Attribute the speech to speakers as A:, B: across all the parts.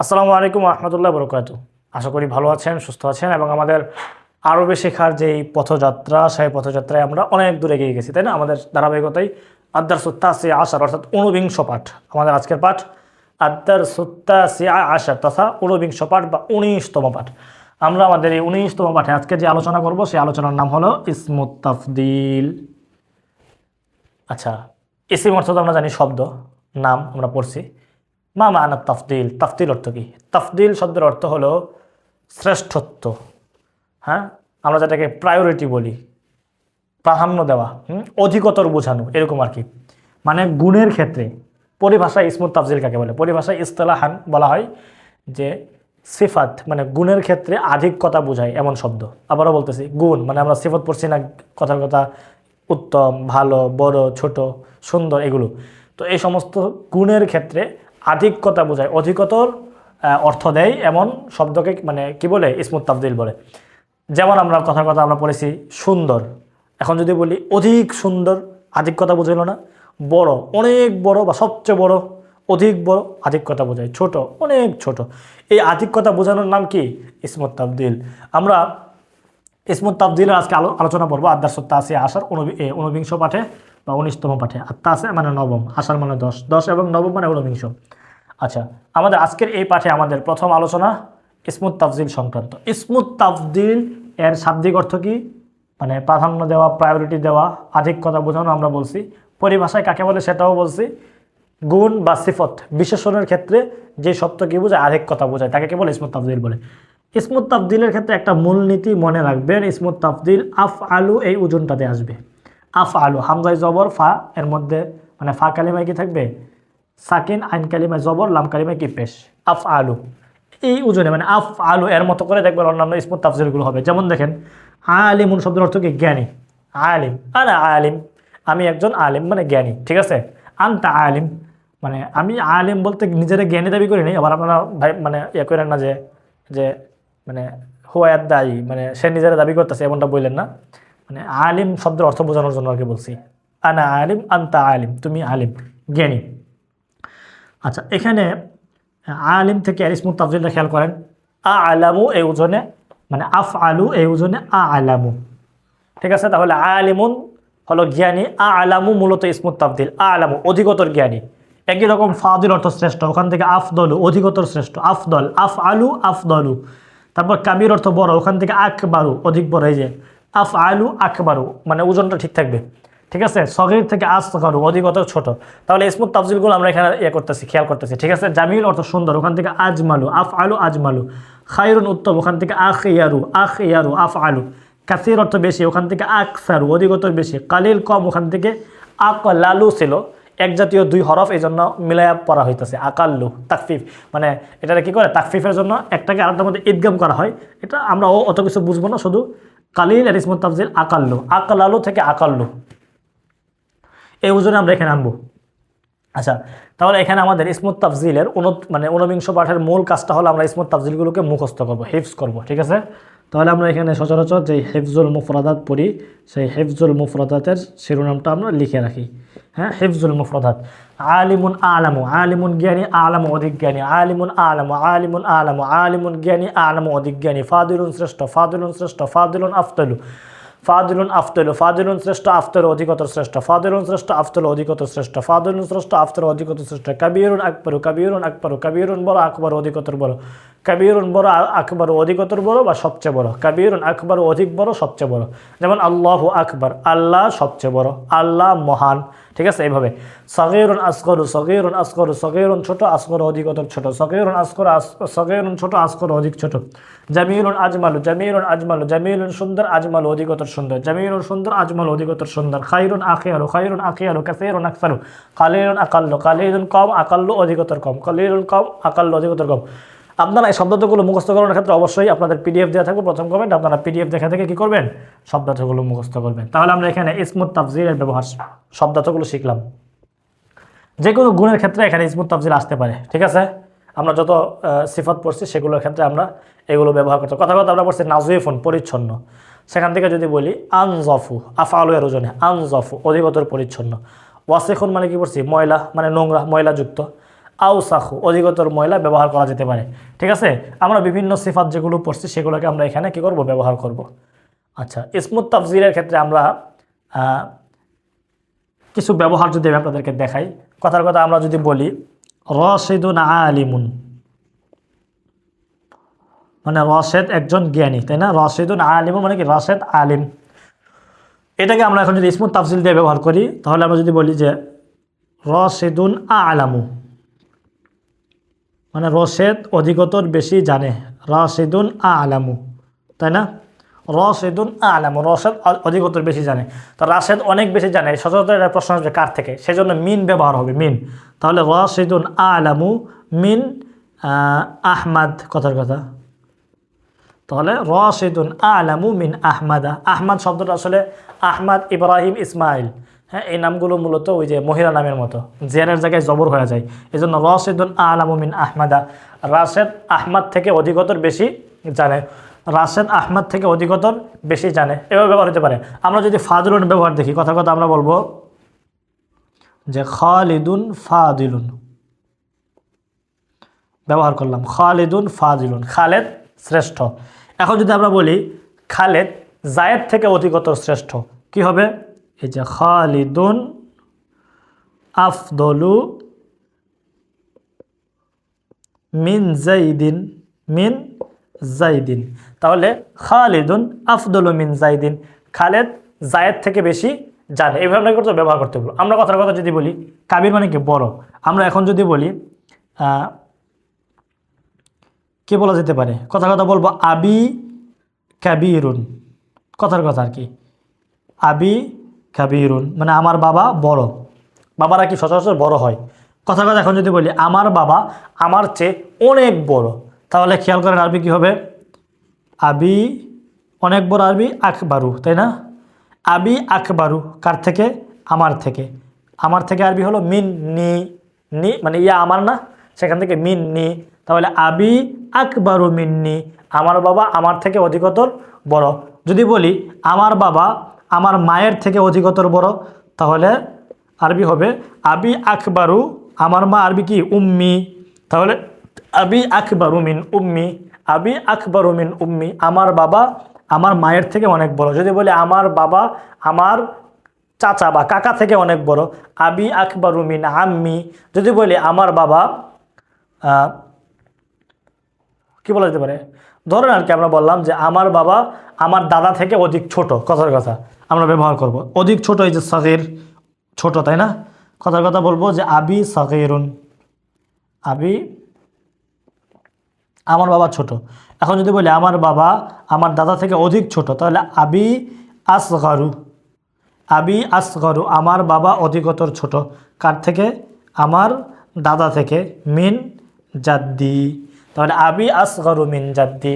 A: আসসালামু আলাইকুম রহমতুল্লাহ বরকাতু। আশা করি ভালো আছেন, সুস্থ আছেন এবং আমাদের আরবি শেখার যেই পথযাত্রা, সেই পথযাত্রায় আমরা অনেক দূরে এগিয়ে গেছি, তাই না? আমাদের ধারাবাহিকতায় আদ্দারসুত্তাসি আশার অর্থাৎ ঊনবিংশ পাঠ আমাদের আজকের পাঠ। আদ্দারসুত্তাসি আশার তথা ঊনবিংশ পাঠ বা ১৯তম পাঠ। আমরা আমাদের এই ১৯তম পাঠে আজকে যে আলোচনা করব সেই আলোচনার নাম হলো ইসমুত তাফদিল। আচ্ছা, ইসিম অর্থ তো আমরা জানি শব্দ, নাম আমরা পড়ছি। মা মানা তাফদিল, তাফদিল অর্থ কি? তাফদিল শব্দের অর্থ হলো শ্রেষ্ঠত্ব। হ্যাঁ, আমরা যেটাকে প্রায়োরিটি বলি, প্রাধান্য দেওয়া, অধিকতর বোঝানো, এরকম আর কি। মানে গুণের ক্ষেত্রে পরিভাষায় ইসমুত তাফজিল কাকে বলে? পরিভাষায় ইস্তেলাহান বলা হয় যে সিফাত মানে গুণের ক্ষেত্রে আধিক্যতা বোঝায় এমন শব্দ। আবারও বলতেছি, গুণ মানে আমরা সিফত পড়ছি না, কথার কথা উত্তম, ভালো, বড়, ছোট, সুন্দর, এগুলো। তো এই সমস্ত গুণের ক্ষেত্রে আধিক্যতা বোঝায়, অধিকতর অর্থ দেয় এমন শব্দকে মানে কি বলে? ইসমুত তাফদিল বলে। যেমন আমরা কথার কথা আমরা পড়েছি সুন্দর, এখন যদি বলি অধিক সুন্দর, আধিক্যতা বোঝাইল না? বড়, অনেক বড় বা সবচেয়ে বড়, অধিক বড়, আধিক্যতা বোঝায়। ছোট, অনেক ছোট। এই আধিক্যতা বোঝানোর নাম কি? ইসমুত তাফদিল। আমরা ইসমুত তাফদিলের আজকে আলোচনা করবো আদ্দারসুত্তাসি আশার ১৯ পাঠে বা ১৯তম পাঠে। আত্তাসে মানে নবম, আশার মানে ১০, ১০ এবং নবম মানে ১৯। আচ্ছা, আমাদের আজকের এই পাঠে আমাদের প্রথম আলোচনা ইসমুত তাফজিল সংক্রান্ত। ইসমুত তাফদিল এর শাব্দিক অর্থ কি? মানে প্রাধান্য দেওয়া, প্রায়োরিটি দেওয়া, আধিক্যতা বোঝানো আমরা বলছি। পরিভাষায় কাকে বলে সেটাও বলছি। গুণ বা সিফত বিশেষণের ক্ষেত্রে যে শব্দ কি বোঝায়? আধিক্যতা বোঝায়, তাকে কি বলে? ইসমুত তাফদিল বলে। ইসমুত তাফদিলের ক্ষেত্রে একটা মূলনীতি মনে রাখবেন, ইসমুত তাফদিল আফ আলু এই ওজনটাতে আসবে। আফ আলু, হামজায় জবর ফা, এর মধ্যে মানে ফা কালিমায় কি থাকবে? সাকিন, আইন কালিমায় জবর, লাম কালিমায় কি পেশ, আফ আলু। এই ওজনে মানে আফ আলু এর মতো করে দেখবেন অন্যান্য ইসমুত তাফজিলগুলো হবে। যেমন দেখেন, আলিমুন শব্দের অর্থ কি? জ্ঞানী। আলিম, আনা আলিম, আমি একজন আলিম মানে জ্ঞানী, ঠিক আছে? আনতা আলিম মানে আমি আলিম বলতে নিজেরা জ্ঞানী দাবি করি নি। আবার আপনারা ভাই মানে ইয়ে করেন না যে যে মানে হুয়ায়াত দায়ী মানে সে নিজেরা দাবি করতেছে, এমনটা বললেন না। মানে আলিম শব্দের অর্থ বোঝানোর জন্য আর কি বলছি। আনা আলিম, আনতা আলিম, তুমি আলিম, জ্ঞানী। আচ্ছা, এখানে আলিম থেকে ইসমুত তাফজিলটা খেয়াল করেন। আলামু এই ওজনে মানে আফ আলু এই ওজনে আলামু, ঠিক আছে? তাহলে আলিমুন হলো জ্ঞানী, আলামু মূলত ইসমুত তাফদিল, আলামু অধিকতর জ্ঞানী। একই রকম ফাদিল অর্থ শ্রেষ্ঠ, ওখান থেকে আফদলু অধিকতর শ্রেষ্ঠ, আফদল, আফ আলু আফদলু। তারপর কাবির অর্থ বড়, ওখান থেকে আকবারু অধিক বড়, এই যে আফ আলু আকবারু মানে ওজনটা ঠিক থাকবে, ঠিক আছে? সগীর থেকে আসগারু অধিকতর ছোট। তাহলে ইসমুত তাফজিলগুলো আমরা এখানে ইয়ে করতেছি, খেয়াল করতেছি, ঠিক আছে? জামিল অর্থ সুন্দর, ওখান থেকে আজমালু, আফ আলু আজমালু। খায়রুন উত্তম, ওখান থেকে আখিয়ারু, আখিয়ারু আফ আলু। কাসির অর্থ বেশি, ওখান থেকে আকসারু অধিকতর বেশি। কালিল কম, ওখান থেকে আকলালু ছিল এক জাতীয় দুই হরফ, এই জন্য মিলায়া পড়া হইতেছে আকাল্লু। তাকফিফ মানে এটা কি করে? তাকফিফের জন্য একটাকে আরেকটার মধ্যে ঈদগাম করা হয়। এটা আমরা অত কিছু বুঝবো না, শুধু কালিল আর ইসমুত তাফজিল আকাল্লু, আকলালু থেকে আকাল্লু, এই ওজনে আমরা এখানে আনবো। আচ্ছা, তাহলে এখানে আমাদের ইসমুত তাফজিলের মানে ১৯ পাঠের মূল কাজটা হলো আমরা ইসমুত তাফজিলগুলোকে মুখস্থ করবো, হিফজ করবো, ঠিক আছে? তাহলে আমরা এখানে সচরাচর যে হিফজুল মুফরাদাত পড়ি, সেই হিফজুল মুফরাদাতের শিরোনামটা আমরা লিখে রাখি। হ্যাঁ, হিফজুল মুফরাদাত। আলিমুন আলামু, আলিমুন জ্ঞানী, আলামু অধিক জ্ঞানী, আলিমুন আলামু, আলিমুন আলামু, আলিমুন জ্ঞানী, আলামু অধিক জ্ঞানী। ফাদিলুন শ্রেষ্ঠ, ফাদিলুন শ্রেষ্ঠ, ফাদিলুন আফতলু, ফাদিলুন আফতলু, ফাদিলুন শ্রেষ্ঠ, আফতলু অধিকতর শ্রেষ্ঠ, ফাদিলুন শ্রেষ্ঠ, আফতলু অধিকতর শ্রেষ্ঠ, ফাদিলুন শ্রেষ্ঠ, আফতলু অধিকতর শ্রেষ্ঠ। কাবীরুন আকবরু, কাবীরুন আকবরু, কাবীরুন বড়, আকবর অধিকতর বড়, কাবীরুন বড়, আকবর অধিকতর বড় বা সবচেয়ে বড়, কাবীরুন আকবর অধিক বড়, সবচেয়ে বড়। যেমন আল্লাহু আকবর, আল্লাহ সবচেয়ে বড়, আল্লাহ মহান, ঠিক আছে? এইভাবে সগীরুন আসগরু, সগীরুন আসগরু, সগীরুন ছোট, আসগর অধিকতর ছোট, সগীরুন আসগর, সগীরুন ছোট, আসগর অধিক ছোট। জামিলুন আজমালু, জামিলুন আজমালু, জামিলুন সুন্দর, আজমালু অধিকতর সুন্দর, জামিলুন সুন্দর, আজমালু অধিকতর সুন্দর। খায়রুন আখিয়ারু, খায়রুন আখিয়ারু, কাসীরুন আকসারু, কালিলুন আকাল্লু, কালিলুন কম, আকাল্লু অধিকতর কম, কালিলুন কম, আকাল্লু অধিকতর কম। আপনারা এই শব্দগুলো মুখস্থ করার ক্ষেত্রে অবশ্যই আপনাদের পিডিএফ দেওয়া থাকবে, প্রথম কমেন্ট, আপনারা পিডিএফ দেখা থেকে কী করবেন? শব্দার্থগুলো মুখস্থ করবেন। তাহলে আমরা এখানে ইসমুত তাফজিলের ব্যবহার শব্দার্থগুলো শিখলাম। যে কোনো গুণের ক্ষেত্রে এখানে ইসমুত তাফজিল আসতে পারে, ঠিক আছে? আমরা যত সিফাত পড়ছি সেগুলোর ক্ষেত্রে আমরা এগুলো ব্যবহার করতে। কথা আমরা পড়ছি নাজুইফুন পরিচ্ছন্ন, সেখান থেকে যদি বলি আনজফু, আফআলু এর ওজনে আনজফু অধিকতর পরিচ্ছন্ন। ওয়াসিখুন মানে কি পড়ছি? ময়লা মানে নোংরা, ময়লাযুক্ত। আউসাখু অধিকতর ময়লা ব্যবহার করা যেতে পারে। ঠিক আছে, আমরা বিভিন্ন সিফাত যেগুলো পড়ছি সেগুলোকে আমরা এখানে কি করব, ব্যবহার করব। আচ্ছা, ইসমুত তাফজিলের ক্ষেত্রে আমরা কিছু ব্যবহার যদি আমি আপনাদেরকে দেখাই, কথার কথা আমরা যদি বলি রাশিদুন আলিমুন, মানে রাশেদ একজন জ্ঞানী, তাই না? রাশিদুন আলিমুন মানে কি, রাশেদ আলিম। এটাকে আমরা এখন যদি ইসমুত তাফজিল দিয়ে ব্যবহার করি, তাহলে আমরা যদি বলি যে রাশিদুন আলামু, মানে রশেদ অধিকতর বেশি জানে, রাশিদুন আলামু, তাই না? রাশিদুন আলামু, রশেদ অধিকতর বেশি জানে। তো রাশেদ অনেক বেশি জানে, সচরাচর এটা প্রশ্ন আসবে কার থেকে, সেই জন্য মিন ব্যবহার হবে, মিন। তাহলে রাশিদুন আলামু মিন আহমাদ, কথার কথা। তাহলে রাশিদুন আলামু মিন আহমাদা। আহমাদ শব্দটা আসলে আহমাদ, ইব্রাহিম, ইসমাইল, হ্যাঁ, এই নামগুলো মূলত ওই যে মহিলা নামের মতো, জেরের জায়গায় জবর হয়ে যায়, এই জন্য রাশিদুন আলামু মিন আহমাদা। রাশেদ আহমাদ থেকে অধিকতর বেশি জানে, রাশেদ আহমাদ থেকে অধিকতর বেশি জানে, এভাবে ব্যবহার হতে পারে। আমরা যদি ফাদিলুন ব্যবহার দেখি, কথার কথা আমরা বলবো যে খালিদুন ফাদিলুন, ব্যবহার করলাম খালিদুন ফাদিলুন, খালেদ শ্রেষ্ঠ। এখন যদি আমরা বলি খালেদ জায়েদ থেকে অধিকতর শ্রেষ্ঠ, কি হবে? এই যে খালিদুন আফদলু মিন জাইদিন, মিন জাইদিন। তাহলে খালিদুন আফদলু মিন জাইদিন, খালেদ জায়েদ থেকে বেশি জানে, এইভাবে আমরা করতে ব্যবহার করতে বলবো। আমরা কথার কথা যদি বলি কাবির মানে কি, বড়। আমরা এখন যদি বলি কি বলা যেতে পারে, কথার কথা বলবো আবি কাবিরুন, কথার কথা আর কি, আবি কাবিরুন মানে আমার বাবা বড়। বাবারা কি সচরাচর বড় হয়? কথার কথা এখন যদি বলি আমার বাবা আমার চেয়ে অনেক বড়, তাহলে খেয়াল করেন আরবি কি হবে? আবি অনেক বড়, আরবি আকবারু, তাই না? আবি আকবারু কার থেকে? আমার থেকে। আমার থেকে আরবি হলো মিন নি, নি মানে ইয়া আমার না, সেখান থেকে মিন নি। তাহলে আবি আকবারু মিন্নি, আমার বাবা আমার থেকে অধিকতর বড়। যদি বলি আমার বাবা আমার মায়ের থেকে অধিকতর বড়, তাহলে আরবি হবে আবি আকবারু, আমার মা আরবি কি, উম্মি। তাহলে আবি আকবারু মিন উম্মি, আবি আকবারু মিন উম্মি, আমার বাবা আমার মায়ের থেকে অনেক বড়। যদি বলি আমার বাবা আমার চাচা বা কাকা থেকে অনেক বড়, আবি আকবারু মিন আম্মি। যদি বলি আমার বাবা কি বলা যেতে পারে, ধরেন আর কি আমরা বললাম যে আমার বাবা আমার দাদা থেকে অধিক ছোট, কথার কথা আমরা ব্যবহার করব অধিক ছোট, এই যে সাগির ছোট, তাই না? কথার কথা বলবো যে আবি সাগিরুন, আবি আমার বাবা ছোট। এখন যদি বলি আমার বাবা আমার দাদা থেকে অধিক ছোট, তাহলে আবি আসগারু, আবি আসগারু আমার বাবা অধিকতর ছোট, কার থেকে? আমার দাদা থেকে, মিন জাদ্দি। তাহলে আবি আসগারু মিন জাদ্দি,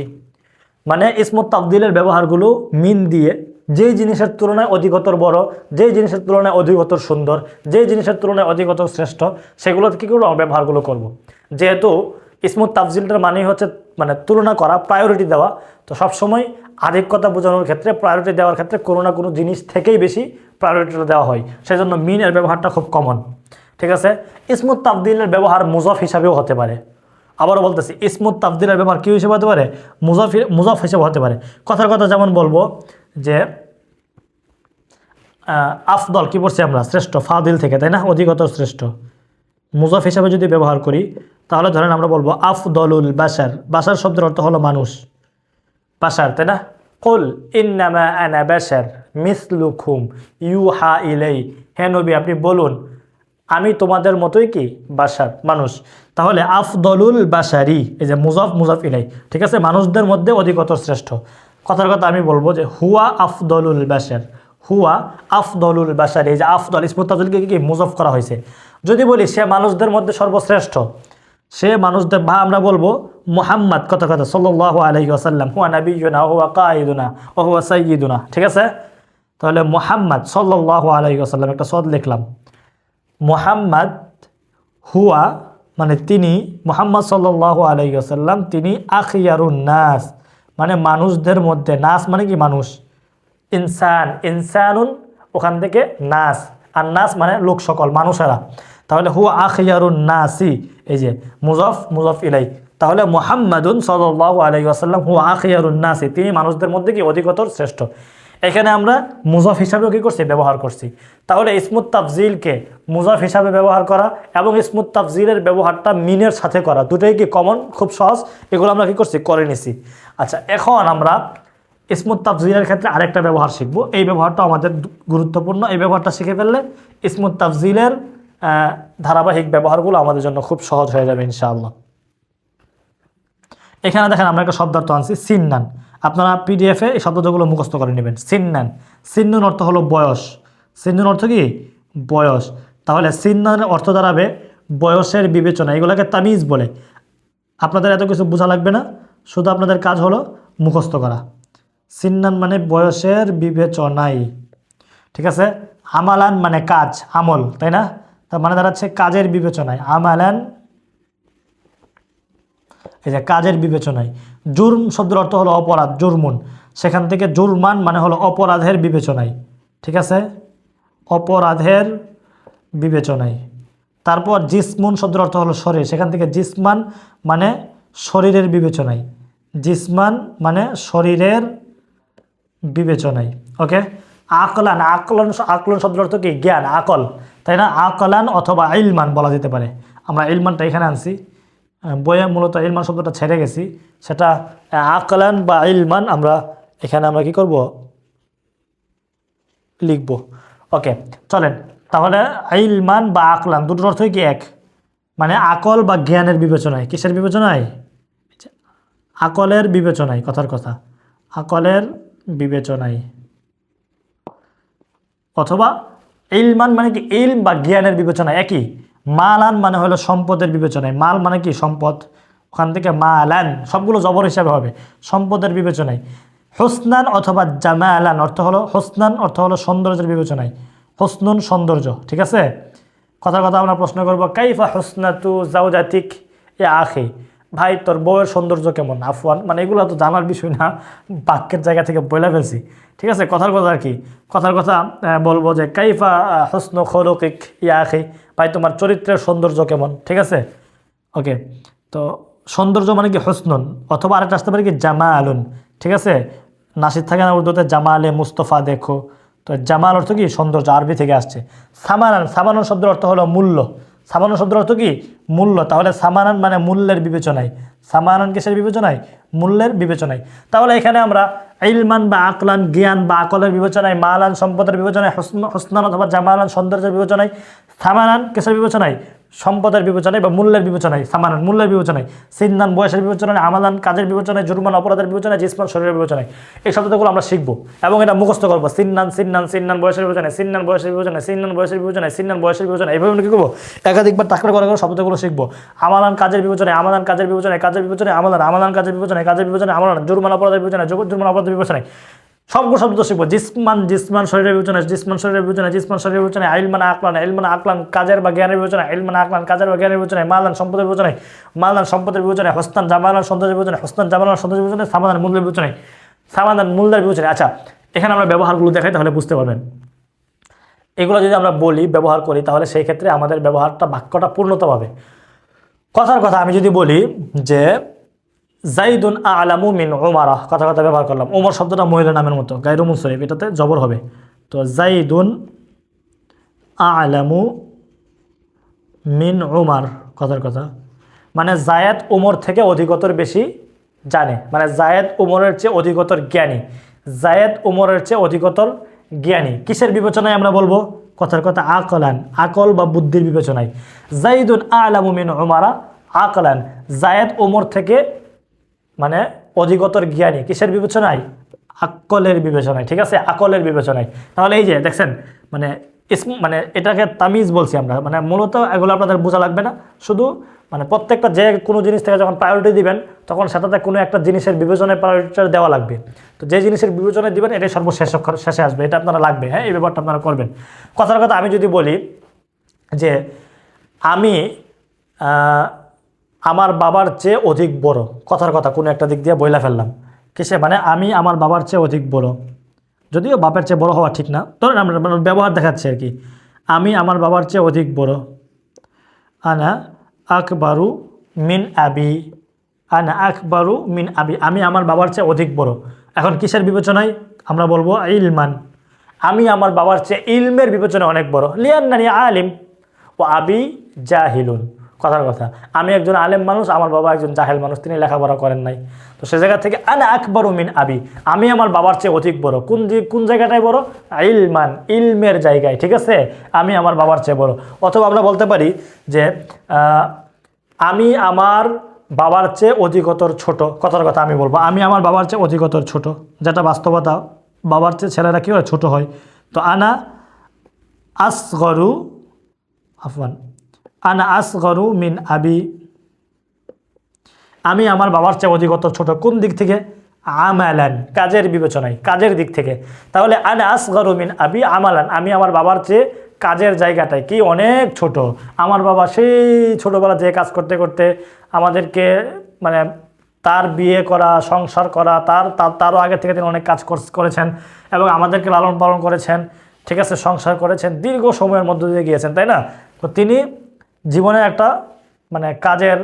A: মানে ইসমুত তাফদিলের ব্যবহারগুলো মিন দিয়ে যেই জিনিসের তুলনায় অধিকতর বড়, যেই জিনিসের তুলনায় অধিকতর সুন্দর, যেই জিনিসের তুলনায় অধিকতর শ্রেষ্ঠ, সেগুলো কী করবো, ব্যবহারগুলো করব। যেহেতু ইসমুত তাফজিলটার মানেই হচ্ছে মানে তুলনা করা, প্রায়োরিটি দেওয়া, তো সবসময় আধিক্যতা বোঝানোর ক্ষেত্রে, প্রায়োরিটি দেওয়ার ক্ষেত্রে কোনো না কোনো জিনিস থেকেই বেশি প্রায়োরিটিটা দেওয়া হয়, সেজন্য মিনের ব্যবহারটা খুব কমন। ঠিক আছে, ইসমুত তাফদিলের ব্যবহার মুজফ হিসাবেও হতে পারে। আবারও বলতেছি, ইসমুত তাফদিলের ব্যবহার কী হিসেবে হতে পারে? মুজফ হিসেবে হতে পারে। কথার কথা যেমন বলবো যে আফদল কি পড়ছি আমরা, শ্রেষ্ঠ, ফাদিল থেকে, তাই না? অধিকতর শ্রেষ্ঠ। মুজফ হিসাবে যদি ব্যবহার করি, তাহলে ধরেন আমরা বলবো আফদলুল বাশার, বাশার শব্দের অর্থ হলো মানুষ, বাশার, তাই না? কুল ইন্নামা আনা বাশার মিসলুকুম ইউহা ইলাই, হে নবী আপনি বলুন আমি তোমাদের মতোই কি বাশার, মানুষ। তাহলে আফদলুল বাশারি, এই যে মুজফ মুজফ ইলাই, ঠিক আছে, মানুষদের মধ্যে অধিকতর শ্রেষ্ঠ। কথার কথা আমি বলবো যে হুয়া আফদলুল বাশার, হুয়া আফদলুল বাশার, এই যে আফদল ইসমুত তাফদিলকে কি মুজফ করা হয়েছে। যদি বলি সে মানুষদের মধ্যে সর্বশ্রেষ্ঠ, সে মানুষদের, বা আমরা বলবো মুহাম্মদ, কথা কথা সাল্লাল্লাহু আলাইহি ওয়াসাল্লাম, হুয়া নাবিয়ুনা হুয়া কায়িদুনা ও হুয়া সাইয়্যিদুনা, ঠিক আছে? তাহলে মুহাম্মদ সাল্লাল্লাহু আলাইহি ওয়াসাল্লাম, একটা সদ লিখলাম, মুহাম্মদ হুয়া মানে তিনি, মুহাম্মদ সাল্লাল্লাহু আলাইহি ওয়াসাল্লাম তিনি আখিয়ারুন নাস মানে মানুষদের মধ্যে, নাস মানে কি মানুষ, ইনসান, ইনসানুন ওখান থেকে নাস, আর নাস মানে লোক সকল, মানুষেরা। তাহলে হুয়া আখিয়ারুন নাসি, এই যে মুজাফ মুজাফ ইলাই, তাহলে মুহাম্মাদুন সাল্লাল্লাহু আলাইহি ওয়াসাল্লাম হুয়া আখিয়ারুন নাসি, তিনি মানুষদের মধ্যে কি অধিকতর শ্রেষ্ঠ। এখানে আমরা মুজাফ হিসাবেও কি করছি, ব্যবহার করছি। তাহলে ইসমুত তাফজিলকে মুজাফ হিসাবে ব্যবহার করা এবং ইসমুত তাফজিলের ব্যবহারটা মিনের সাথে করা, দুটোই কি কমন, খুব সহজ, এগুলো আমরা কি করছি, করে নিছি। আচ্ছা, এখন আমরা ইসমুত তাফজিলের ক্ষেত্রে আরেকটা ব্যবহার শিখবো, এই ব্যবহারটা আমাদের গুরুত্বপূর্ণ। এই ব্যবহারটা শিখে ফেললে ইসমুত তাফজিলের ধারাবাহিক ব্যবহারগুলো আমাদের জন্য খুব সহজ হয়ে যাবে ইনশাআল্লাহ। এখানে দেখেন আমরা একটা শব্দার্থ আনছি সিন্নান, আপনারা পিডিএফে এই শব্দগুলো মুখস্থ করে নেবেন। সিন্নান, সিন্নুন অর্থ হলো বয়স, সিন্নুন অর্থ কি, বয়স। তাহলে সিন্নানের অর্থ দাঁড়াবে বয়সের বিবেচনা, এগুলোকে তামিজ বলে। আপনাদের এত কিছু বোঝা লাগবে না, শুধু আপনাদের কাজ হলো মুখস্থ করা। সিন্নান মানে বয়সের বিবেচনায়, ঠিক আছে। আমালান মানে কাজ, আমল, তাই না, তার মানে দাঁড়াচ্ছে কাজের বিবেচনায়, আমালান, এই যে কাজের বিবেচনায়। জুরম শব্দের অর্থ হলো অপরাধ, জুরমুন, সেখান থেকে জুরমান মানে হলো অপরাধের বিবেচনায়, ঠিক আছে, অপরাধের বিবেচনায়। তারপর জিসমুন শব্দের অর্থ হলো শরীর, সেখান থেকে জিসমান মানে শরীরের বিবেচনায়, জিসমান মানে শরীরের বিবেচনায়। ওকে, আকলান, আকলন, আকলন শব্দের অর্থ কি, জ্ঞান, আকল, তাই না, আকলান অথবা ইলমান বলা যেতে পারে। আমরা ইলমানটা এখানে আনছি, বইয়ে মূলত ইলমান শব্দটা ছেড়ে গেছি, সেটা আকলান বা ইলমান আমরা এখানে আমরা কি করব, লিখব। ওকে, চলেন তাহলে ইলমান বা আকলান দুটোর অর্থই কি এক, মানে আকল বা জ্ঞানের বিবেচনায়, কিসের বিবেচনায়, আকলের বিবেচনায়, কথার কথা, আকলের বিবেচনায়। অথবা ইলমান মানে কি, ইলম বা জ্ঞানের বিবেচনায় একই। মালান মানে হলো সম্পদের বিবেচনায়, মাল মানে কি সম্পদ, ওখান থেকে মালান সবগুলো জবর হিসাবে হবে, সম্পদের বিবেচনায়। হোসনান অথবা জামালান অর্থ হলো, হোসনান অর্থ হলো সৌন্দর্যের বিবেচনায়, হোসনুন সৌন্দর্য, ঠিক আছে। কথার কথা আমরা প্রশ্ন করব, কাইফা হোসনাতু জাওজাতিক এ আখি, ভাই তোর বউয়ের সৌন্দর্য কেমন, আফওয়ান, মানে এগুলো তো জানার বিষয় না, বাক্যের জায়গা থেকে বলে ফেলছি, ঠিক আছে। কথার কথা আর কি, কথার কথা বলবো যে কাইফা হোসন খলুকিক ইয়া আখি, ভাই তোমার চরিত্রের সৌন্দর্য কেমন, ঠিক আছে। ওকে, তো সৌন্দর্য মানে কি হোসনুন, অথবা আরেকটা আসতে পারে কি জামালুন, ঠিক আছে। নাসির থাকে না উর্দুতে, জামালে মুস্তফা দেখো, তো জামাল অর্থ কি সৌন্দর্য, আরবি থেকে আসছে। সামানান, সামানুন শব্দের অর্থ হলো মূল্য, সামানুন শব্দের অর্থ কি মূল্য, তাহলে সামানান মানে মূল্যের বিবেচনায়, সামানান কিসের বিবেচনায়, মূল্যের বিবেচনায়। তাহলে এখানে আমরা ইলমান বা আকলান জ্ঞান বা আকলের বিবেচনায়, মালান সম্পদের বিবেচনায়, হোসনান অথবা জামালান সৌন্দর্যের বিবেচনায়, সামানান কিসের বিবেচনায়, সম্পদের বিবেচনায় বা মূল্যের বিবেচনায়, সামানান মূল্যের বিবেচনায়, সিন্নান বয়সের বিবেচনায়, আমালান কাজের বিবেচনায়, জুরমান অপরাধের বিবেচনায়, জিসমান শরীরের বিবেচনায়। এই শব্দগুলো আমরা শিখবো এবং এটা মুখস্থ করবো। সিন্নান, সিন্নান, সিন্নান বয়সের বিবেচনায়, সিন্নান বয়সের বিবেচনায়, সিন্নান বয়সের বিবেচনায়, সিন্নান বয়সের বিবেচনায়, এইভাবে আমরা কী করবো, একাধিকবার টাকরা করে করে শব্দগুলো শিখবো। আমালান কাজের বিবেচনায়, আমালান কাজের বিবেচনায়, কাজের বিবেচনায় আমালান, আমালান কাজের বিবেচনায়, কাজের বিবেচনায় আমালান, জুরমান অপরাধের বিবেচনায়, জুরমান অপরাধের বিবেচনায়, সবগুলো শব্দ শিখবো। জিসমান, জিসমান শরীরের বিবেচনায়, জিসমান শরীরের বিবেচনায়, জিসমান শরীরের বিবেচনায়, আইলমান আকলান, আইলমান আকলান কাজের বা জ্ঞানের বিবেচনায়, আইলমান আকলান কাজের বা জ্ঞানের বিবেচনায়, মালান সম্পদের বিবেচনায়, মালান সম্পদের বিবেচনায়, হোসনান জামালান সৌন্দর্যের বিবেচনায়, হোসনান জামালান সৌন্দর্যের বিবেচনায়, সামাদান মূল্যের বিবেচনায়, সামাদান মূল্যের বিবেচনায়। আচ্ছা, এখানে আমরা ব্যবহারগুলো দেখাই, তাহলে বুঝতে পারবেন। এগুলো যদি আমরা বলি, ব্যবহার করি, তাহলে সেই ক্ষেত্রে আমাদের ব্যবহারটা, বাক্যটা পূর্ণতা পাবে। কথার কথা আমি যদি বলি যে জাইদুন আলামু মিন উমারা, কথা কথা ব্যবহার করলাম, ওমর শব্দটা মহিলা নামের মতো, গায়রু মুনসরিফ, এটাতে জবর হবে। তো জাইদুন আলামু মিন উমার, কথার কথা মানে জায়েদ ওমর থেকে অধিকতর বেশি জানে, মানে জায়েদ ওমরের চেয়ে অধিকতর জ্ঞানী, জায়েদ ওমরের চেয়ে অধিকতর জ্ঞানী। কিসের বিবেচনায় আমরা বলবো, কথার কথা আকলান, আকল বা বুদ্ধির বিবেচনায়। জাইদুন আলামু মিন উমারা আকলান, জায়েদ ওমর থেকে মানে অধিকতর জ্ঞানী, কিসের বিবেচনায়, আকলের বিবেচনায়, ঠিক আছে, আকলের বিবেচনায়। তাহলে এই যে দেখছেন, মানে মানে এটাকে তামিজ বলছি আমরা, মানে মূলত এগুলো আপনাদের বোঝা লাগবে না, শুধু মানে প্রত্যেকটা যে কোনো জিনিস থেকে যখন প্রায়োরিটি দিবেন, তখন সেটাতে কোনো একটা জিনিসের বিবেচনায় প্রায়োরিটিটা দেওয়া লাগবে। তো যে জিনিসের বিবেচনায় দিবেন, এটাই সর্বশেষ শেষে আসবে, এটা আপনারা লাগবে। হ্যাঁ, এই ব্যাপারটা আপনারা করবেন। কথার কথা আমি যদি বলি যে আমি আমার বাবার চেয়ে অধিক বড়, কথার কথা কোনো একটা দিক দিয়ে বইলা ফেললাম, কিসে, মানে আমি আমার বাবার চেয়ে অধিক বড়, যদিও বাপের চেয়ে বড় হওয়া ঠিক না, ধরেন আমরা ব্যবহার দেখাচ্ছি আর কি, আমি আমার বাবার চেয়ে অধিক বড়। আনা আকবারু মিন আবি, আনা আকবারু মিন আবি, আমি আমার বাবার চেয়ে অধিক বড়। এখন কিসের বিবেচনায় আমরা বলবো? ইলমান, আমি আমার বাবার চেয়ে ইলমের বিবেচনায় অনেক বড়। লিয়ান্নানি আলিম ও আবি জাহিলুন, কথার কথা, আমি একজন আলেম মানুষ, আমার বাবা একজন জাহেল মানুষ, তিনি লেখাপড়া করেন নাই। তো সে জায়গা থেকে আনা আকবারু মিন আবি, আমি আমার বাবার চেয়ে অধিক বড়। কোন জায়গাটায় বড়? ইলমান, ইলমের জায়গায়, ঠিক আছে, আমি আমার বাবার চেয়ে বড়। অথবা আমরা বলতে পারি যে আমি আমার বাবার চেয়ে অধিকতর ছোট, কথার কথা আমি বলবো আমি আমার বাবার চেয়ে অধিকতর ছোট, যেটা বাস্তবতা, বাবার চেয়ে ছেলেরা কী হয়? ছোট হয়। তো আনা আসগরু, আফওয়ান, আনা আসগরু মিন আবি, আমি আমার বাবার চেয়ে অধিকতর ছোট। কোন দিক থেকে? আমালান, কাজের বিবেচনায়, কাজের দিক থেকে। তাহলে আনা আসগরু মিন আবি আমালান, আমি আমার বাবার চেয়ে কাজের জায়গাটায় কি অনেক ছোট। আমার বাবা সেই ছোটোবেলা থেকে কাজ করতে করতে আমাদেরকে মানে তার বিয়ে করা, সংসার করা, তারও আগে থেকে তিনি অনেক কাজ করেছেন এবং আমাদেরকে লালন পালন করেছেন, ঠিক আছে, সংসার করেছেন, দীর্ঘ সময়ের মধ্য দিয়ে গিয়েছেন, তাই না? তো তিনি জীবনে একটা মানে কাজের,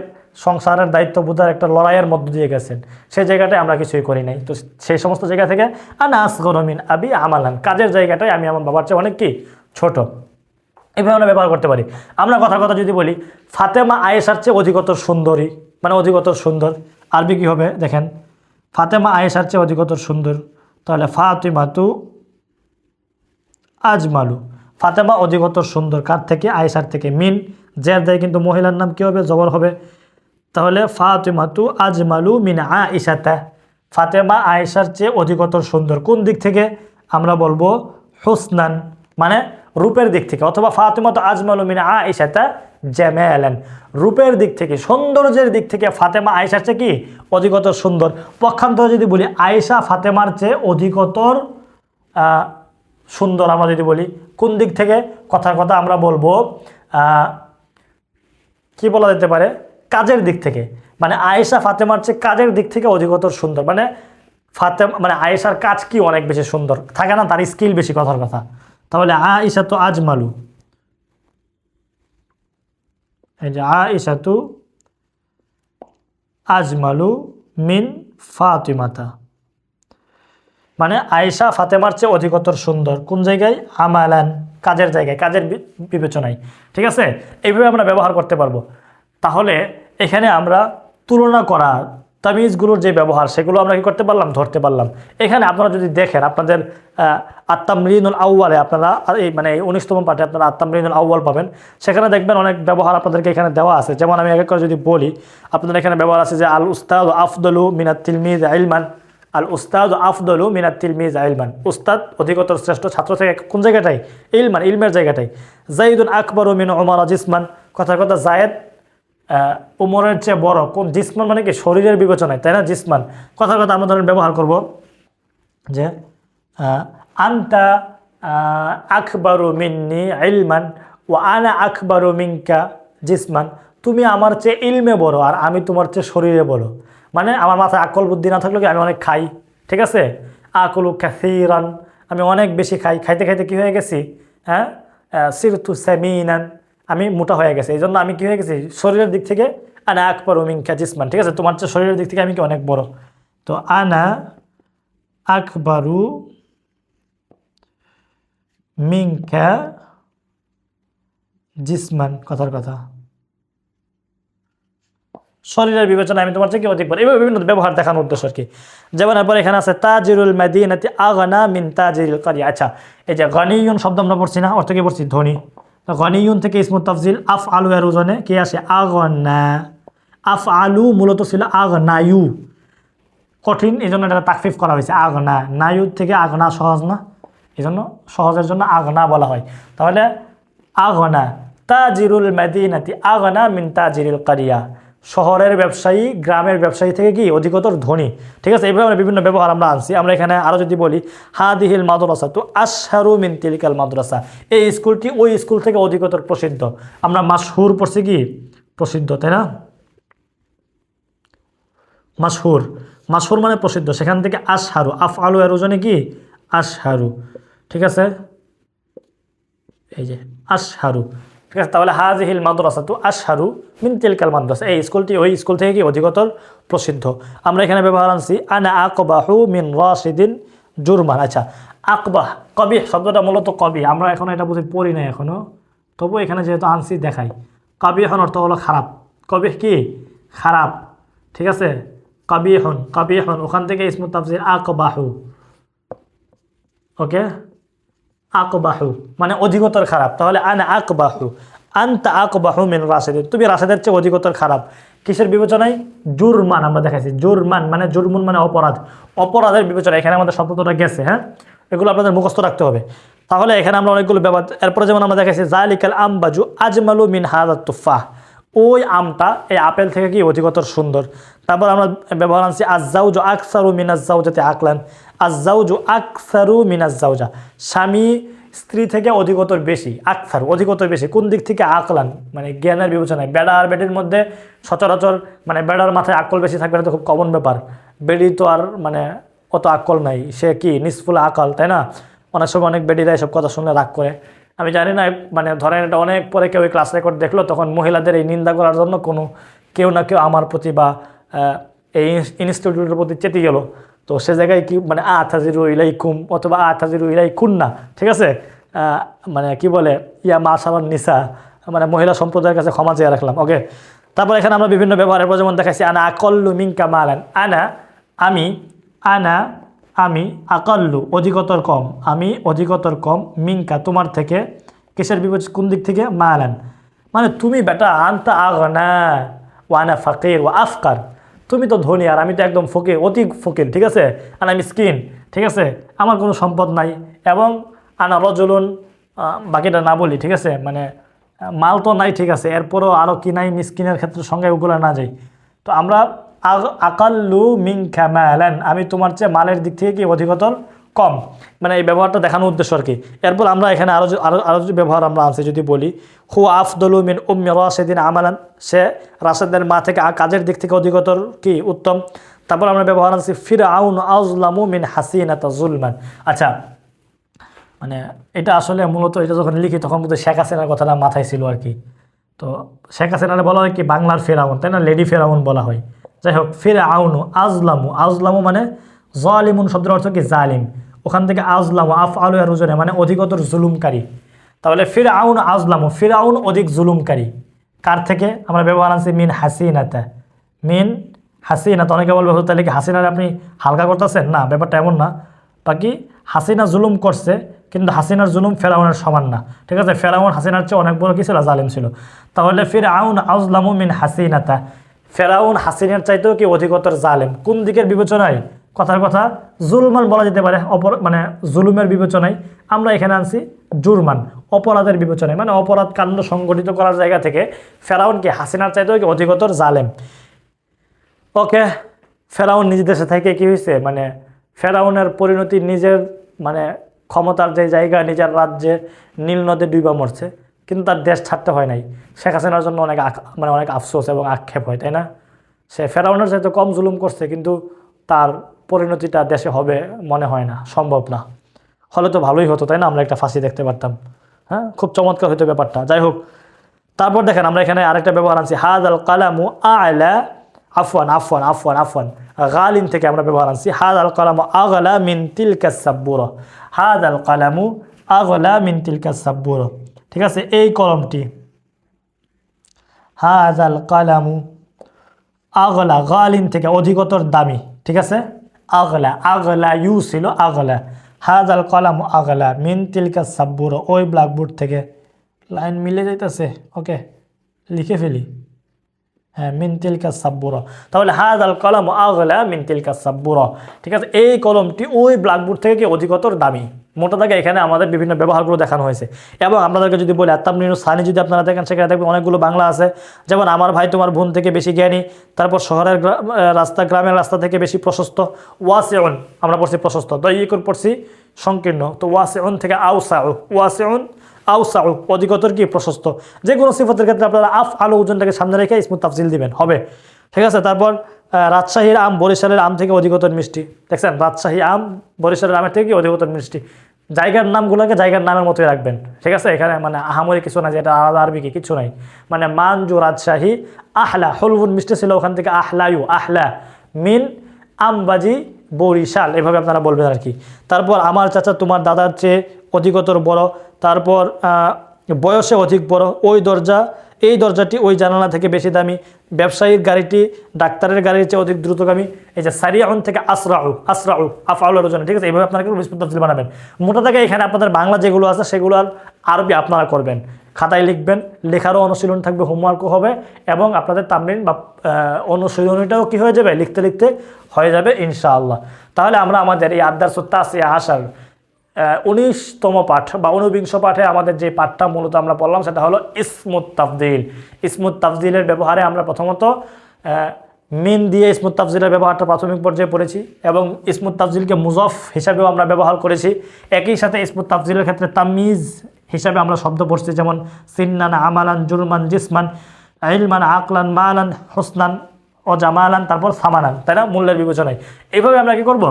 A: সংসারের দায়িত্ব বোঝার একটা লড়াইয়ের মধ্য দিয়ে গেছেন, সেই জায়গাটায় আমরা কিছুই করি নাই। তো সেই সমস্ত জায়গা থেকে আনা আসগরু মিন আবি আমালান, কাজের জায়গাটায় আমি আমার বাবার চেয়ে অনেক কি ছোট। এভাবে আমরা ব্যবহার করতে পারি। আমরা কথা যদি বলি ফাতেমা আয়েশার চেয়ে অধিকতর সুন্দরী, মানে অধিকতর সুন্দর, আরবি কী হবে দেখেন? ফাতেমা আয়েশার চেয়ে অধিকতর সুন্দর, তাহলে ফাতিমাতু আজমালু, ফাতেমা অধিকতর সুন্দর, কার থেকে? আয়েশার থেকে। মিন জের দেয় কিন্তু মহিলার নাম কী হবে? জবর হবে। তাহলে ফাতিমাতু আজমালু মিন আয়েশাতা, ফাতেমা আয়েশার চেয়ে অধিকতর সুন্দর। কোন দিক থেকে? আমরা বলবো হুসনান, মানে রূপের দিক থেকে। অথবা ফাতিমাতু আজমালু মিন আয়েশাতা জামালান, রূপের দিক থেকে, সৌন্দর্যের দিক থেকে ফাতেমা আয়েশার চেয়ে কি অধিকতর সুন্দর। পক্ষান্তরে যদি বলি আয়েশা ফাতেমার চেয়ে অধিকতর সুন্দর, আমরা যদি বলি কোন দিক থেকে? কথার কথা আমরা বলবো কি বলা যেতে পারে? কাজের দিক থেকে, মানে আয়েশা ফাতেমার চেয়ে কাজের দিক থেকে অধিকতর সুন্দর। মানে মানে আয়েশার কাজ কি অনেক বেশি সুন্দর, থাকে না, তার স্কিল বেশি, কথার কথা। তাহলে আয়েশা তো আজমালু, এই যে আয়েশা তো আজমালু মিন ফাতিমাতা, মানে আয়েশা ফাতেমার চেয়ে অধিকতর সুন্দর। কোন জায়গায়? আমালান, কাজের জায়গায়, কাজের বিবেচনায়, ঠিক আছে। এইভাবে আমরা ব্যবহার করতে পারবো। তাহলে এখানে আমরা তুলনা করা তামিজগুলোর যে ব্যবহার, সেগুলো আমরা কি করতে পারলাম? ধরতে পারলাম। এখানে আপনারা যদি দেখেন আপনাদের আত-তামরিনুল আউয়ালে, আপনারা এই মানে 19তম পাঠে আপনারা আত-তামরিনুল আউয়াল পাবেন, সেখানে দেখবেন অনেক ব্যবহার আপনাদেরকে এখানে দেওয়া আছে। যেমন আমি এক করে যদি বলি, আপনাদের এখানে ব্যবহার আছে যে আল উস্তাদ আফদলু মিনাত তিলমিজ ইলমান, আল উস্তাদ আফদলু মিনাত তিলমিজ ইলমান, উস্তাদ অধিকতর শ্রেষ্ঠ ছাত্র থেকে কোন জায়গাটাই? ইলমান, ইলমের জায়গাটাই। জাইদুন আকবরু মিন উমর জিসমান, কথার কথা জায়েদ উমরের চেয়ে বড়। কোন? জিসমান মানে কি? শরীরের বিবেচনায়, তাই না? জিসমান, কথার কথা আমরা ধরেন ব্যবহার করব যে আনতা আকবরু মিন্নি ইলমান ও আনা আকবরু মিনকা জিসমান, তুমি আমার চেয়ে ইলমে বড় আর আমি তোমার চেয়ে শরীরে বড়। মানে আমার মাথায় আকল বুদ্ধি না থাকলেও কি আমি অনেক খাই, ঠিক আছে, আকলু কাসীরান, আমি অনেক বেশি খাই, খাইতে খাইতে কী হয়ে গেছি? হ্যাঁ, সিরতু সামিনান, আমি মোটা হয়ে গেছে, এই জন্য আমি কী হয়ে গেছি? শরীরের দিক থেকে আনা আকবরু মিনকা জিসমান, ঠিক আছে, তোমার চেয়ে শরীরের দিক থেকে আমি কি অনেক বড়। তো আনা আকবরু মিনকা জিসমান, কথার কথা, শরীরের বিবেচনা আমি তোমার থেকে অধিক বড়। এভাবে বিভিন্ন ব্যবহার দেখানোর উদ্দেশ্য আর কি। যেমন এরপর এখানে আছে তাজিরুল মাদিনাতি আগনা মিন তাজিরিল কারিয়া। আচ্ছা, এই যে গনিয়ুন শব্দ আমরা পড়ছি না, অর্থ কি পড়ছি? ধনী। তো গনিয়ুন থেকে ইসমুত তাফজিল আফ আলু এর ওজনে কে আসে? আগনা। আফ আলু মূলত ছিল আগনায়ু, কঠিন, এই জন্য এটা তাকফিফ করা হয়েছে আগনা। নায়ু থেকে আগনা সহজ না, এই জন্য সহজের জন্য আগনা বলা হয়। তাহলে আগনা তাজিরুল মাদিনাতি আগনা মিন তাজিরিল কারিয়া, শহরের ব্যবসায়ী গ্রামের ব্যবসায়ী থেকে কি অধিকতর ধনী, ঠিক আছে। এইভাবে বিভিন্ন ব্যবহার আমরা আনছি। আমরা এখানে আরও যদি বলি হাদিহিল মাদ্রাসা তো আশহারু মিন তিলকাল মাদ্রাসা, এই স্কুলটি ওই স্কুল থেকে অধিকতর প্রসিদ্ধ। আমরা মাশহুর পড়ছি কি? প্রসিদ্ধ, তাই না? মাশহুর, মাশহুর মানে প্রসিদ্ধ, সেখান থেকে আশহারু, আফ আলু এর ওজনে কি? আশহারু, ঠিক আছে, এই যে আশহারু। ঠিক আছে, তাহলে হাযিহিল মাদ্রাসাতু আশহারু মিন তিলকাল মাদ্রাসা, এই স্কুলটি ওই স্কুল থেকে কি অধিকতর প্রসিদ্ধ। আমরা এখানে ব্যবহার আনছি আনা আকবাহু মিন রাশিদিন জুরমান। আচ্ছা, আকবাহ কবিহ শব্দটা মূলত কবি, আমরা এখন এটা বুঝি পড়ি না এখনো, তবু এখানে যেহেতু আনছি দেখাই। কবিহন অর্থ হলো খারাপ, কবিহ কি খারাপ, ঠিক আছে, কবিহন কবিহন, ওখান থেকে ইসমু তাফসীর আকবাহু, ওকে, আকবাহু মানে অধিকতর খারাপ। তাহলে আনা আকবাহু, আনতা আকবাহু মিন রাশিদিন, তুমি রাশেদের চেয়ে অধিকতর খারাপ। কিসের বিবেচনায়? জুরমান, আমরা দেখাইছি জুরমান মানে জুরমুন মানে অপরাধ, অপরাধের বিবেচনা। এখানে আমাদের শব্দটা গেছে, হ্যাঁ, এগুলো আপনাদের মুখস্থ রাখতে হবে। তাহলে এখানে আমরা অনেকগুলো ব্যবহার, এরপরে যেমন আমরা দেখাইছি জালিকাল আমবাজু আজমালু মিন হাযাত তুফাহ, ওই আমটা এই আপেল থেকে কি অধিকতর সুন্দর। তারপর আমরা ব্যবহার আনছি আযজাওজু আকসারু মিনাজ জাওজাতি আকলান, আযজাওজু আকসারু মিনাজ জাওজা, স্বামী স্ত্রী থেকে অধিকতর বেশি, আকসার অধিকতর বেশি, কোন দিক থেকে? আকলান মানে জ্ঞানের বিবেচনায়। বেড়া আর বেটির মধ্যে সচরাচর মানে বেড়ার মাথায় আকল বেশি থাকবে, এটা তো খুব কমন ব্যাপার। বেড়ি তো আর মানে অত আকল নাই, সে কি নিসফুল আকল, তাই না? অনেক সময় অনেক বেটিরা এসব কথা শুনে রাগ করে। আমি জানি না, মানে ধরেন এটা অনেক পরে কেউ এই ক্লাস রেকর্ড দেখলো, তখন মহিলাদের এই নিন্দা করার জন্য কোনো কেউ না কেউ আমার প্রতি বা এই ইনস্টিটিউটের প্রতি চেতে গেল, তো সে জায়গায় কি মানে আতাজিরু ইলাইকুম অথবা আতাজিরু ইলাইকুন্না, ঠিক আছে, মানে কি বলে ইয়া মাশাআল্লাহ নিসা, মানে মহিলা সম্প্রদায়ের কাছে ক্ষমা চেয়ে রাখলাম, ওকে। তারপর এখানে আমরা বিভিন্ন ব্যবহারের পর যেমন দেখাচ্ছি আনা আকল্লু মিনকা মালান, আনা আমি, আনা আমি, আকাল্লু অধিকতর কম, আমি অধিকতর কম, মিনকা তোমার থেকে, কিসের বিবেচনা কোন দিক থেকে? মালান মানে তুমি বেটা, আনতা আগনা ওয়ানা ফাকির ওয়া আফকার, তুমি তো ধনী আর আমি তো একদম ফকির, অতি ফকির, ঠিক আছে, আনা মিসকিন, ঠিক আছে, আমার কোনো সম্পদ নাই, এবং আনা রজুলুন, বাকিটা না বলি, ঠিক আছে, মানে মাল তো নাই, ঠিক আছে, এরপরও আরও কি নাই মিসকিনের ক্ষেত্রে সঙ্গে ওগুলো না যাই। তো আমরা আকাল্লু মিনকা মালান, আমি তোমার চেয়ে মালের দিক থেকে কি অধিকতর কম, মানে এই ব্যবহারটা দেখানোর উদ্দেশ্য আর কি। এরপর আমরা এখানে আরও যে ব্যবহার আমরা আনছি যদি বলি, হু আফদলু মিন উম্মি রাশিদিন আমালান, সে রাশেদের মা থেকে কাজের দিক থেকে অধিকতর কি উত্তম। তারপর আমরা ব্যবহার আনছি ফিরআউন আযলামু মিন হাসিনাতা যুলমান। আচ্ছা, মানে এটা আসলে মূলত এটা যখন লিখি তখন মধ্যে শেখ হাসিনার কথাটা মাথায় ছিল আর কি। তো শেখ হাসিনারে বলা হয় কি বাংলার ফেরাউন, তাই না, লেডি ফেরাউন বলা হয়। যাই হোক, ফিরআউনু আযলামু, আযলামু মানে জালিমুন শব্দের অর্থ কি জালিম, ওখান থেকে আযলামু আফআলু এর উজনে মানে অধিকতর জুলুমকারী। তাহলে ফিরআউন আযলামু, ফিরআউন অধিক জুলুমকারী, কার থেকে? আমরা ব্যবহার আনছি মিন হাসিনাতা, মিন হাসিনাতা। অনেকে বলবে তাহলে কি হাসিনার আপনি হালকা করতেছেন? না, ব্যাপারটা এমন না। বাকি হাসিনা জুলুম করছে, কিন্তু হাসিনার জুলুম ফেরাউনের সমান না, ঠিক আছে, ফেরাউন হাসিনার চেয়ে অনেক বড় কি ছিল? জালিম ছিল। তাহলে ফিরআউন আযলামু মিন হাসিনাতা, ফেরাউন হাসিনার চাইতেও কি অধিকতর জালেম, কোন দিকের বিবেচনায়? কথার কথা জুলমান বলা যেতে পারে, মানে জুলুমের বিবেচনায়। আমরা এখানে আনছি জুরমান, অপরাধের বিবেচনায়, মানে অপরাধ কাণ্ড সংগঠিত করার জায়গা থেকে ফেরাউন কি হাসিনার চাইতেও কি অধিকতর জালেম, ওকে। ফেরাউন নিজ দেশে থেকে কি হয়েছে, মানে ফেরাউনের পরিণতি নিজের মানে ক্ষমতার যে জায়গা, নিজের রাজ্যে নীল নদে ডুবা মরছে, কিন্তু তার দেশ ছাড়তে হয় নাই। শেখ হাসিনার জন্য অনেক মানে অনেক আফসোস এবং আক্ষেপ হয়, তাই না? সে ফেরাউনের চাইতে কম জুলুম করছে, কিন্তু তার পরিণতিটা দেশে হবে মনে হয় না, সম্ভব না। হলে তো ভালোই হতো, তাই না, আমরা একটা ফাঁসি দেখতে পারতাম, হ্যাঁ, খুব চমৎকার হতো ব্যাপারটা। যাই হোক, তারপর দেখেন আমরা এখানে আরেকটা ব্যবহার আনছি হাযাল কালামু আ'লা, আফওয়ান আফওয়ান আফওয়ান আফওয়ান, গালিন থেকে আমরা ব্যবহার আনছি হাযাল কালামু আগলা মিন তিলকা সাব্বুরা, হাযাল কালামু আগলা মিন তিলকা সাব্বুরা, ঠিক আছে, এই কলমটি, হাযাল কালামু আগলা, গালিন থেকে অধিকতর দামি, ঠিক আছে, আগলা, আগলা ইউ ছিল আগলা, হাযাল কালামু আগলা মিন তিলকা সাব্বুরা, ওই ব্ল্যাকবোর্ড থেকে, লাইন মিলে যাইতেছে, ওকে, লিখে ফেলি, হ্যাঁ, মিন তিলকা সাব্বুরা। তাহলে হাযাল কলমু আগলা মিন তিলকা সাব্বুরা, ঠিক আছে, এই কলমটি ওই ব্ল্যাকবোর্ড থেকে কি অধিকতর দামি। মোটা দাগে এখানে আমাদের বিভিন্ন ব্যবহারগুলো দেখানো হয়েছে। এবং আপনাদেরকে যদি বলি আত্মামনিনু সানি যদি আপনারা দেখেন, সেখানে দেখবেন অনেকগুলো বাংলা আছে, যেমন আমার ভাই তোমার বোন থেকে বেশি জ্ঞানী, তারপর শহরের রাস্তা গ্রামের রাস্তা থেকে বেশি প্রশস্ত, ওয়াসিউন আমরা পড়ছি প্রশস্ত, দায়িকুন পড়ছি সংকীর্ণ, তো ওয়াসিউন থেকে আউসাউ, ওয়াসিউন আউসাউ অধিকতর কি প্রশস্ত। যে কোনো সিফতের ক্ষেত্রে আপনারা আফ আলো ওজনটাকে সামনে রেখে ইসমু তাফজিল দিবেন, হবে, ঠিক আছে। তারপর রাজশাহীর আম বরিশালের আম থেকে অধিকতর মিষ্টি, দেখছেন, রাজশাহী আম বরিশালের আমের থেকে অধিকতর মিষ্টি, জায়গার নামগুলোকে জায়গার নামের মতোই রাখবেন, ঠিক আছে? এখানে মানে আহামরি কিছু না যে এটা আলাদা আরবি কি কিছু নাই। মানে মানজু রাজশাহী আহলা, হলুদ মিষ্টি ছিল ওখান থেকে আহলায়ু, আহলা মিন আমবাজি বরিশাল, এভাবে আপনারা বলবেন আর কি। তারপর আমার চাচা তোমার দাদার চেয়ে অধিকতর বড়, তারপর বয়সে অধিক বড়, ওই দরজা এই দরজাটি ওই জানালা থেকে বেশি দামি, ব্যবসায়ীর গাড়িটি ডাক্তারের গাড়ির চেয়ে অধিক দ্রুতগামী। এই যে সারিয়াউন থেকে আসরাউ, আসরাউ আফআউলের জন্য, ঠিক আছে? এইভাবে আপনারা কিন্তু ইসমুত তাফজিল বানাবেন। মোটা থেকে এখানে আপনাদের বাংলা যেগুলো আছে সেগুলো আর আরবি আপনারা করবেন, খাতায় লিখবেন, লেখারও অনুশীলন থাকবে, হোমওয়ার্কও হবে, এবং আপনাদের তামরিন বা অনুশীলনীটাও কী হয়ে যাবে, লিখতে লিখতে হয়ে যাবে ইনশাআল্লাহ। তাহলে আমরা আমাদের এই আদ-দারসুত তাসিয়া আশার 19তম পাঠ বা 49 পাঠে আমাদের যে পাঠটা মূলত আমরা পড়লাম সেটা হলো ইসমুত তাফদিল। ইসমুত তাফদিলের ব্যবহারে আমরা প্রথমত মিন দিয়ে ইসমুত তাফজিলের ব্যবহারটা প্রাথমিক পর্যায়ে পড়েছি, এবং ইসমুত তাফজিলকে মুজফ হিসাবেও আমরা ব্যবহার করেছি। একই সাথে ইসমুত তাফজিলের ক্ষেত্রে তামিজ হিসাবে আমরা শব্দ পড়ছি, যেমন সিন্নান, আমালান, জুরমান, জিসমান, ইলমান, আকলান, মালান, হোসনান ও জামালান, তারপর সামানান, তাই না? মূল্যের বিবেচনায় এইভাবে আমরা কী করব,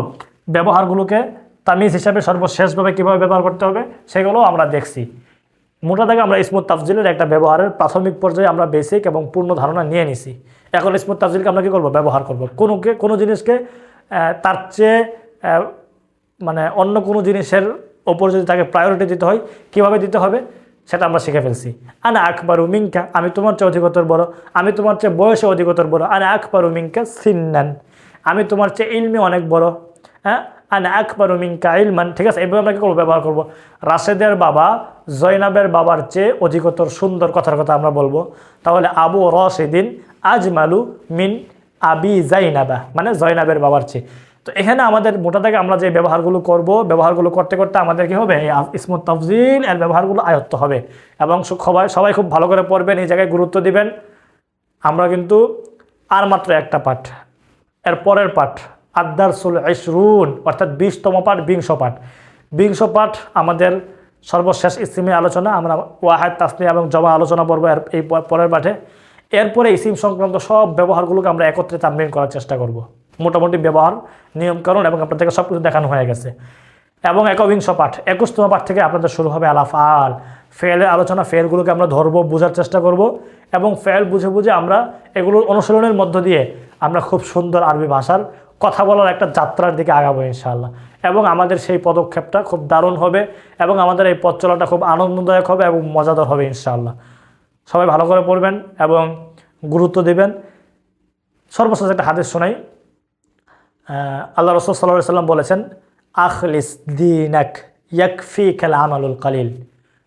A: ব্যবহারগুলোকে তামিজ হিসাবে সর্বশেষভাবে কীভাবে ব্যবহার করতে হবে সেগুলো আমরা দেখছি। মোটা দাগে আমরা ইসমুত তাফজিলের একটা ব্যবহারের প্রাথমিক পর্যায়ে আমরা বেসিক এবং পূর্ণ ধারণা নিয়ে নিছি। এখন ইসমুত তাফজিলকে আমরা কী করবো, ব্যবহার করব। কোনো জিনিসকে তার চেয়ে মানে অন্য কোনো জিনিসের ওপর যদি তাকে প্রায়োরিটি দিতে হয় কীভাবে দিতে হবে সেটা আমরা শিখে ফেলছি। আনা আকবারু মিনকা, আমি তোমার চেয়ে অধিকতর বড়, আমি তোমার চেয়ে বয়সে অধিকতর বড়। আনা আকবারু মিনকা সিন্নান, আমি তোমার চেয়ে ইলমে অনেক বড়। হ্যাঁ, আনা আকবারু মিনকা ইলমান, ঠিক আছে? এভাবে আমরা কী করবো, ব্যবহার করব। রাশেদের বাবা জয়নাবের বাবার চেয়ে অধিকতর সুন্দর, কথার কথা আমরা বলবো। তাহলে আবু রশিদিন আজমালু মিন আবি জাইনাবা, মানে জয়নাবের বাবার চেয়ে। তো এখানে আমাদের মোটা থেকে আমরা যে ব্যবহারগুলো করব, ব্যবহারগুলো করতে করতে আমাদের কী হবে, এই ইসমুত তাফজিল এর ব্যবহারগুলো আয়ত্ত হবে। এবং সবাই খুব ভালো করে পড়বেন, এই জায়গায় গুরুত্ব দিবেন। আমরা কিন্তু আর মাত্র একটা পাঠ, এর পরের পাঠ আদ-দারসুল 20, অর্থাৎ 20তম পাঠ, 20 পাঠ। 20 পাঠ আমাদের সর্বশেষ ইসিমের আলোচনা। আমরা ওয়াহিদ, তাসনিয়া এবং জমা আলোচনা করব এই পরের পাঠে। এরপরে ইসিম সংক্রান্ত সব ব্যবহারগুলোকে আমরা একত্রে তামরিন করার চেষ্টা করব। মোটামুটি ব্যবহার, নিয়মকানুন এবং আপনাদেরকে সব কিছু দেখানো হয়ে গেছে। এবং 21 পাঠ, 21তম পাঠ থেকে আপনাদের শুরু হবে আল-আফআল, ফেলের আলোচনা। ফেলগুলোকে আমরা ধরবো, বোঝার চেষ্টা করব, এবং ফেল বুঝে বুঝে আমরা এগুলোর অনুশীলনের মধ্য দিয়ে আমরা খুব সুন্দর আরবি ভাষার কথা বলার একটা যাত্রার দিকে আগাবো ইনশাআল্লাহ। এবং আমাদের সেই পদক্ষেপটা খুব দারুণ হবে, এবং আমাদের এই পথ চলাটা খুব আনন্দদায়ক হবে এবং মজাদার হবে ইনশাআল্লাহ। সবাই ভালো করে পড়বেন এবং গুরুত্ব দেবেন। সর্বশেষ একটা হাদিস শোনাই। আল্লাহ রাসূল সাল্লাল্লাহু আলাইহি ওয়াসাল্লাম বলেছেন, আখলিস দীনাক ইয়াকফিকাল আমালুল কালিল,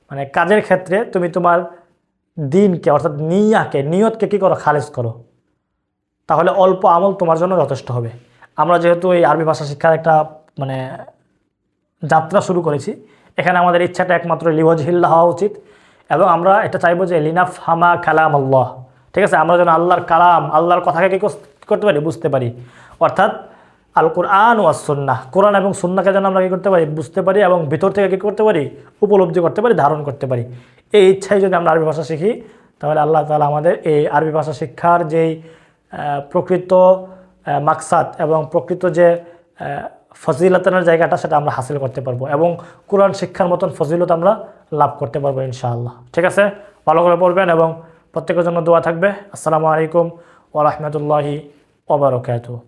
A: মানে কাজের ক্ষেত্রে তুমি তোমার দিনকে অর্থাৎ নিয়তকে কী করো, খালেজ করো, তাহলে অল্প আমল তোমার জন্য যথেষ্ট হবে। আমরা যেহেতু এই আরবি ভাষা শিক্ষার একটা মানে যাত্রা শুরু করেছি, এখানে আমাদের ইচ্ছাটা একমাত্র লিওয়াজহিল্লাহ হওয়া উচিত, এবং আমরা এটা চাইবো যে লিনাফহামা কালাম আল্লাহ, ঠিক আছে? আমরা যেন আল্লাহর কালাম, আল্লাহর কথাকে কী করতে পারি, বুঝতে পারি। অর্থাৎ আল কোরআন ওয়াস সুন্নাহ, কোরআন এবং সুন্নাহকে যেন আমরা কী করতে পারি, বুঝতে পারি, এবং ভিতর থেকে কী করতে পারি, উপলব্ধি করতে পারি, ধারণ করতে পারি। এই ইচ্ছায় যদি আমরা আরবি ভাষা শিখি, তাহলে আল্লাহ তাআলা আমাদের এই আরবি ভাষা শিক্ষার যেই প্রকৃত মাকসাদ এবং প্রকৃত যে ফজিলতের জায়গাটা সেটা আমরা হাসিল করতে পারবো, এবং কোরআন শিক্ষার মতন ফজিলত আমরা লাভ করতে পারবো ইনশাআল্লাহ। ঠিক আছে, ভালো করে পড়বেন এবং প্রত্যেকের জন্য দোয়া থাকবে। আসসালামু আলাইকুম ওয়া রাহমাতুল্লাহি ওয়া বারাকাতুহু।